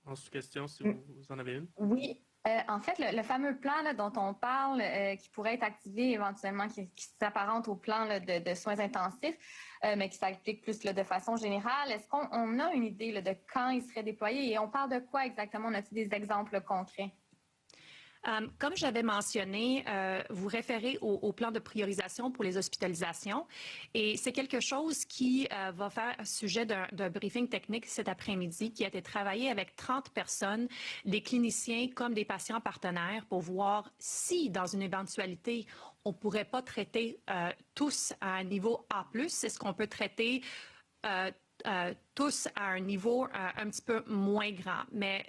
Ensuite, question, si vous en avez une. Oui. En fait, le fameux plan là, dont on parle, qui pourrait être activé éventuellement, qui s'apparente au plan là, de soins intensifs, mais qui s'applique plus là, de façon générale, est-ce qu'on a une idée là, de quand il serait déployé et on parle de quoi exactement? On a-t-il des exemples concrets? Comme j'avais mentionné, vous référez au plan de priorisation pour les hospitalisations et c'est quelque chose qui va faire sujet d'un briefing technique cet après-midi qui a été travaillé avec 30 personnes, des cliniciens comme des patients partenaires pour voir si, dans une éventualité, on ne pourrait pas traiter tous à un niveau A+. Est-ce qu'on peut traiter tous à un niveau un petit peu moins grand? Mais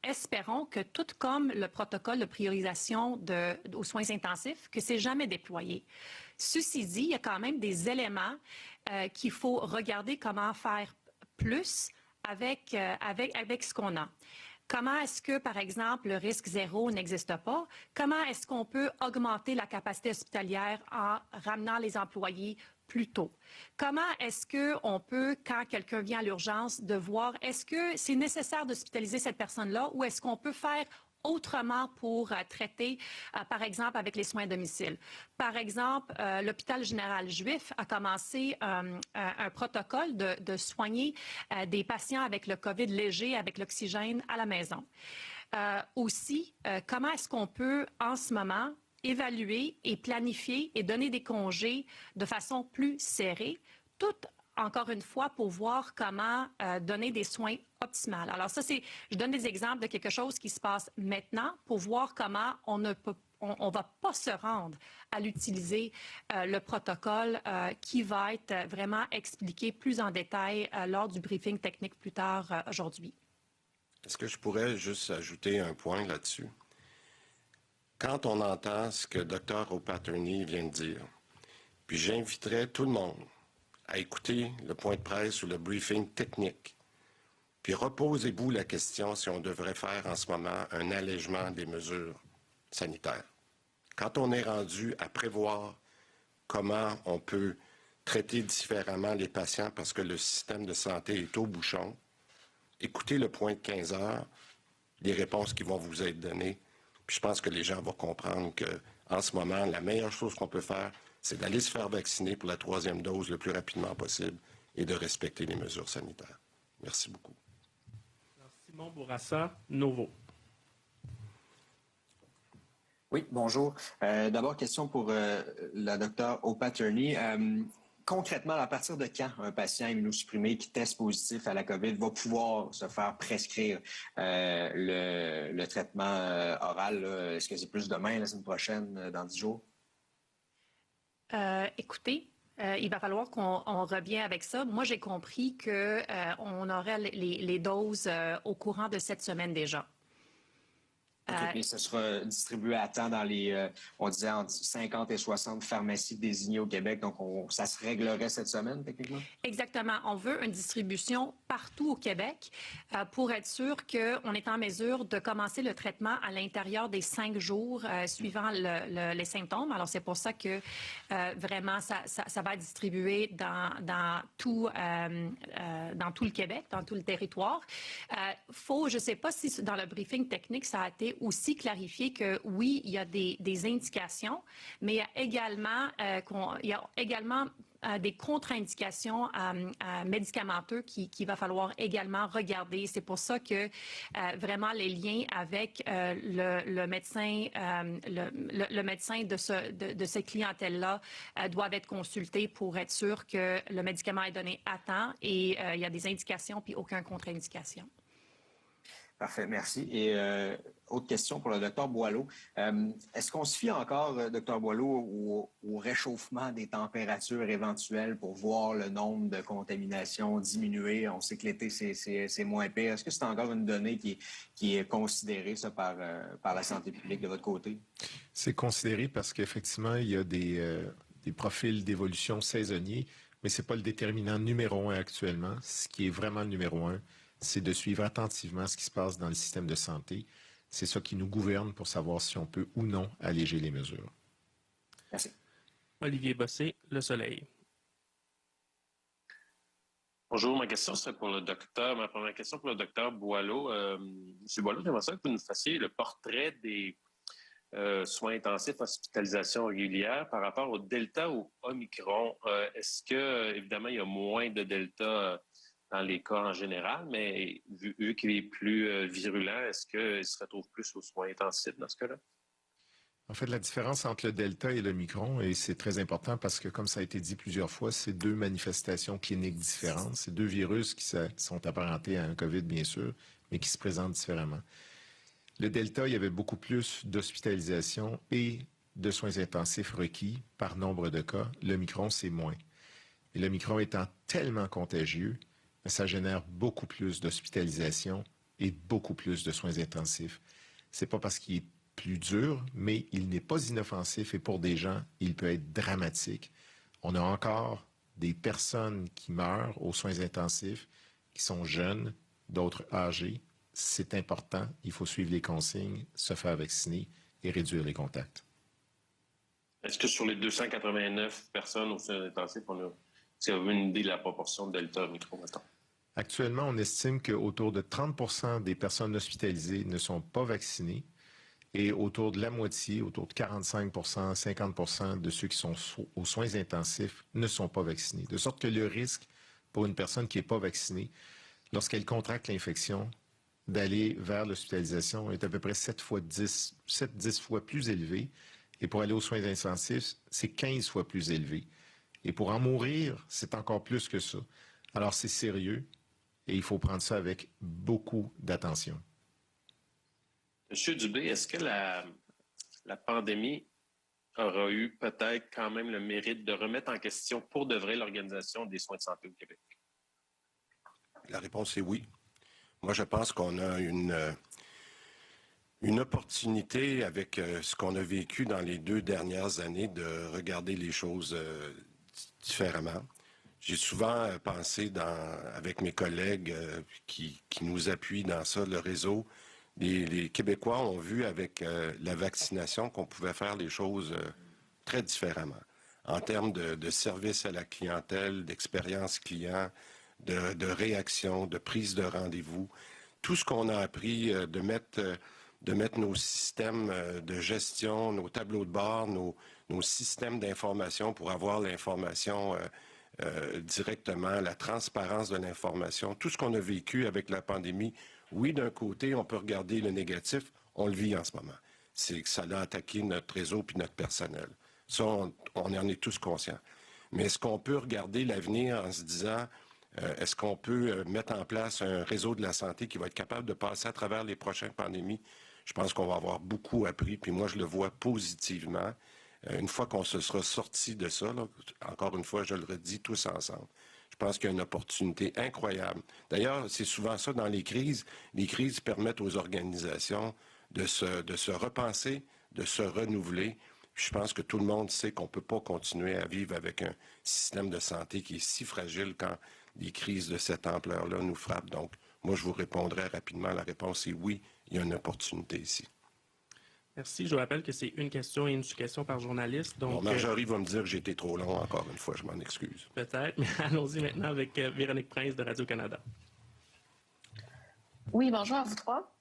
espérons que tout comme le protocole de priorisation aux soins intensifs, que c'est jamais déployé. Ceci dit, il y a quand même des éléments qu'il faut regarder comment faire plus avec ce qu'on a. Comment est-ce que, par exemple, le risque zéro n'existe pas? Comment est-ce qu'on peut augmenter la capacité hospitalière en ramenant les employés plus tôt? Comment est-ce qu'on peut, quand quelqu'un vient à l'urgence, de voir est-ce que c'est nécessaire d'hospitaliser cette personne-là ou est-ce qu'on peut faire autrement pour traiter, par exemple, avec les soins à domicile. Par exemple, l'hôpital général juif a commencé un protocole de soigner des patients avec le COVID léger, avec l'oxygène à la maison. Aussi, comment est-ce qu'on peut, en ce moment, évaluer et planifier et donner des congés de façon plus serrée, tout encore une fois, pour voir comment donner des soins optimales. Alors ça, je donne des exemples de quelque chose qui se passe maintenant pour voir comment on ne va pas se rendre à l'utiliser le protocole qui va être vraiment expliqué plus en détail lors du briefing technique plus tard aujourd'hui. Est-ce que je pourrais juste ajouter un point là-dessus? Quand on entend ce que Dr. O'Patterney vient de dire, puis j'inviterais tout le monde à écouter le point de presse ou le briefing technique. Puis reposez-vous la question si on devrait faire en ce moment un allègement des mesures sanitaires. Quand on est rendu à prévoir comment on peut traiter différemment les patients parce que le système de santé est au bouchon, écoutez le point de 15 heures, les réponses qui vont vous être données. Puis je pense que les gens vont comprendre qu'en ce moment, la meilleure chose qu'on peut faire, c'est d'aller se faire vacciner pour la 3e dose le plus rapidement possible et de respecter les mesures sanitaires. Merci beaucoup. Simon Bourassa, Nouveau. Oui, bonjour. D'abord, question pour la docteure O'Patterney. Concrètement, à partir de quand un patient immunosupprimé qui teste positif à la COVID va pouvoir se faire prescrire le traitement oral? Est-ce que c'est plus demain, la semaine prochaine, dans 10 jours? Écoutez, il va falloir qu'on revienne avec ça. Moi, j'ai compris qu'on aurait les doses au courant de cette semaine déjà. Et ça sera distribué à temps dans les, on disait, entre 50 et 60 pharmacies désignées au Québec. Donc, ça se réglerait cette semaine, techniquement? Exactement. On veut une distribution partout au Québec pour être sûr qu'on est en mesure de commencer le traitement à l'intérieur des 5 jours suivant les symptômes. Alors, c'est pour ça que vraiment, ça va être distribué dans tout le Québec, dans tout le territoire. Je ne sais pas si dans le briefing technique, ça a été aussi clarifié que oui, il y a des indications, mais il y a également des contre-indications médicamenteuses qu'il va falloir également regarder. C'est pour ça que vraiment les liens avec le médecin, le médecin de cette clientèle-là doivent être consultés pour être sûr que le médicament est donné à temps et il y a des indications puis aucune contre-indication. Parfait, merci. Et autre question pour le docteur Boileau. Est-ce qu'on se fie encore, docteur Boileau, au réchauffement des températures éventuelles pour voir le nombre de contaminations diminuer? On sait que l'été, c'est moins pire. Est-ce que c'est encore une donnée qui est considérée ça, par la santé publique de votre côté? C'est considéré parce qu'effectivement, il y a des profils d'évolution saisonniers, mais ce n'est pas le déterminant numéro 1 actuellement. Ce qui est vraiment le numéro 1, c'est de suivre attentivement ce qui se passe dans le système de santé. C'est ça qui nous gouverne pour savoir si on peut ou non alléger les mesures. Merci. Olivier Bossé, Le Soleil. Bonjour, ma question serait pour le docteur. Ma première question pour le docteur Boileau. Monsieur Boileau, j'aimerais ça que vous nous fassiez le portrait des soins intensifs, hospitalisation régulière par rapport au Delta ou Omicron. Est-ce que, évidemment, il y a moins de Delta dans les cas en général, mais vu qu'il est plus virulent, est-ce qu'il se retrouve plus aux soins intensifs dans ce cas-là? En fait, la différence entre le Delta et l'Omicron, et c'est très important parce que, comme ça a été dit plusieurs fois, c'est 2 manifestations cliniques différentes. C'est 2 virus qui sont apparentés à un COVID, bien sûr, mais qui se présentent différemment. Le Delta, il y avait beaucoup plus d'hospitalisation et de soins intensifs requis par nombre de cas. L'Omicron, c'est moins. Et l'Omicron étant tellement contagieux, ça génère beaucoup plus d'hospitalisation et beaucoup plus de soins intensifs. C'est pas parce qu'il est plus dur, mais il n'est pas inoffensif et pour des gens, il peut être dramatique. On a encore des personnes qui meurent aux soins intensifs, qui sont jeunes, d'autres âgés. C'est important, il faut suivre les consignes, se faire vacciner et réduire les contacts. Est-ce que sur les 289 personnes aux soins intensifs, si vous avez une idée de la proportion de Delta Omicron maintenant? Actuellement, on estime qu'autour de 30% des personnes hospitalisées ne sont pas vaccinées et autour de la moitié, autour de 45%, 50% de ceux qui sont aux soins intensifs ne sont pas vaccinés. De sorte que le risque pour une personne qui n'est pas vaccinée, lorsqu'elle contracte l'infection, d'aller vers l'hospitalisation est à peu près 7-10 fois plus élevé. Et pour aller aux soins intensifs, c'est 15 fois plus élevé. Et pour en mourir, c'est encore plus que ça. Alors, c'est sérieux et il faut prendre ça avec beaucoup d'attention. Monsieur Dubé, est-ce que la pandémie aura eu peut-être quand même le mérite de remettre en question pour de vrai l'organisation des soins de santé au Québec? La réponse est oui. Moi, je pense qu'on a une opportunité avec ce qu'on a vécu dans les 2 dernières années de regarder les choses différemment. J'ai souvent pensé, avec mes collègues qui nous appuient dans ça, le réseau, les Québécois ont vu avec la vaccination qu'on pouvait faire les choses très différemment en termes de service à la clientèle, d'expérience client, de réaction, de prise de rendez-vous. Tout ce qu'on a appris, de mettre nos systèmes de gestion, nos tableaux de bord, nos systèmes d'information pour avoir l'information directement, la transparence de l'information, tout ce qu'on a vécu avec la pandémie. Oui, d'un côté, on peut regarder le négatif, on le vit en ce moment. C'est que ça a attaqué notre réseau puis notre personnel. Ça, on en est tous conscients. Mais est-ce qu'on peut regarder l'avenir en se disant, est-ce qu'on peut mettre en place un réseau de la santé qui va être capable de passer à travers les prochaines pandémies? Je pense qu'on va avoir beaucoup appris, puis moi, je le vois positivement. Une fois qu'on se sera sorti de ça, là, encore une fois, je le redis tous ensemble, je pense qu'il y a une opportunité incroyable. D'ailleurs, c'est souvent ça dans les crises. Les crises permettent aux organisations de se repenser, de se renouveler. Puis je pense que tout le monde sait qu'on ne peut pas continuer à vivre avec un système de santé qui est si fragile quand des crises de cette ampleur-là nous frappent. Donc, moi, je vous répondrai rapidement. La réponse est oui, il y a une opportunité ici. Merci. Je vous rappelle que c'est une question et une sous-question par journaliste. Donc, bon, Marjorie va me dire que j'ai été trop long encore une fois. Je m'en excuse. Peut-être, mais allons-y maintenant avec Véronique Prince de Radio-Canada. Oui, bonjour à vous trois.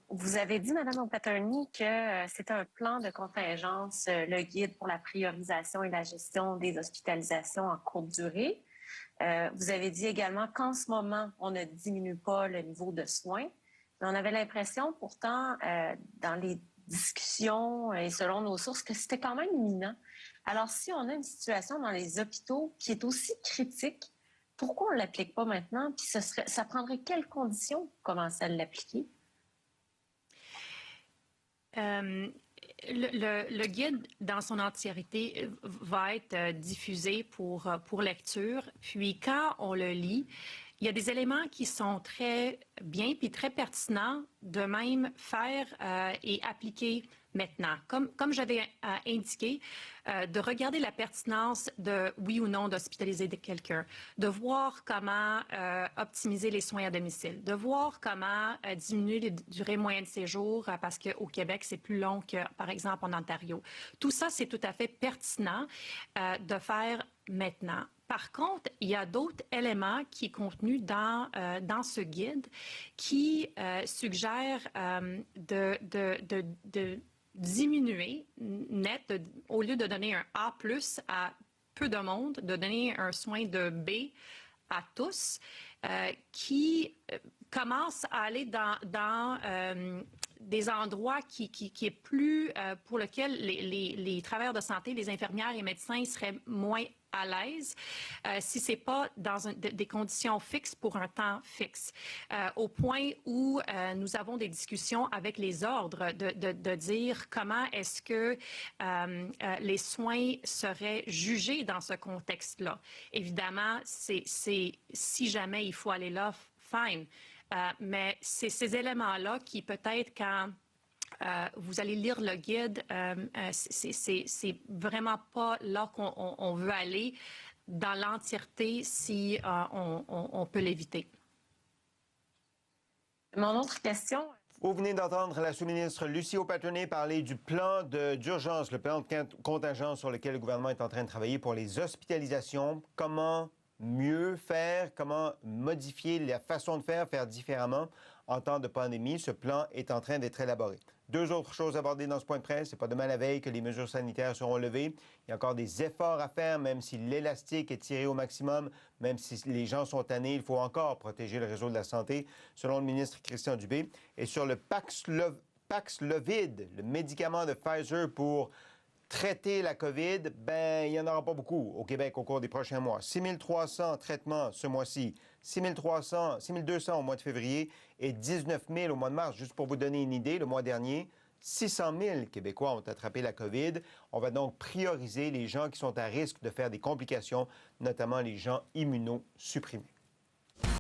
Vous avez dit, Mme O'Patterney, que c'était un plan de contingence, le guide pour la priorisation et la gestion des hospitalisations en courte durée. Vous avez dit également qu'en ce moment, on ne diminue pas le niveau de soins. Mais on avait l'impression, pourtant, dans les discussions et selon nos sources, que c'était quand même imminent. Alors, si on a une situation dans les hôpitaux qui est aussi critique, pourquoi on ne l'applique pas maintenant? Puis ça prendrait quelles conditions pour commencer à l'appliquer? Le guide, dans son entièreté, va être diffusé pour lecture. Puis, quand on le lit, il y a des éléments qui sont très bien puis très pertinents de même faire et appliquer maintenant. Comme j'avais indiqué, de regarder la pertinence de oui ou non d'hospitaliser quelqu'un, de voir comment optimiser les soins à domicile, de voir comment diminuer les durées moyennes de séjour parce qu'au Québec, c'est plus long que, par exemple, en Ontario. Tout ça, c'est tout à fait pertinent de faire maintenant. Par contre, il y a d'autres éléments qui sont contenus dans ce guide qui suggèrent de diminuer net, au lieu de donner un A+ à peu de monde, de donner un soin de B à tous, qui commence à aller dans des endroits qui est plus pour lequel les travailleurs de santé, les infirmières et médecins seraient moins à l'aise si ce n'est pas dans des conditions fixes pour un temps fixe. Au point où nous avons des discussions avec les ordres de dire comment est-ce que les soins seraient jugés dans ce contexte-là. Évidemment, si jamais il faut aller là, fine. Mais c'est ces éléments-là qui peut-être quand vous allez lire le guide, c'est vraiment pas là qu'on veut aller dans l'entièreté si on peut l'éviter. Mon autre question. Vous venez d'entendre la sous-ministre Lucie O'Patterney parler du plan d'urgence, le plan de contingence sur lequel le gouvernement est en train de travailler pour les hospitalisations. Comment mieux faire, comment modifier la façon de faire différemment en temps de pandémie. Ce plan est en train d'être élaboré. Deux autres choses abordées dans ce point de presse. C'est pas demain la veille que les mesures sanitaires seront levées. Il y a encore des efforts à faire, même si l'élastique est tiré au maximum, même si les gens sont tannés, il faut encore protéger le réseau de la santé, selon le ministre Christian Dubé. Et sur le Paxlovid, le médicament de Pfizer pour traiter la COVID, il n'y en aura pas beaucoup au Québec au cours des prochains mois. 6 300 traitements ce mois-ci, 6 200 au mois de février et 19 000 au mois de mars. Juste pour vous donner une idée, le mois dernier, 600 000 Québécois ont attrapé la COVID. On va donc prioriser les gens qui sont à risque de faire des complications, notamment les gens immunosupprimés.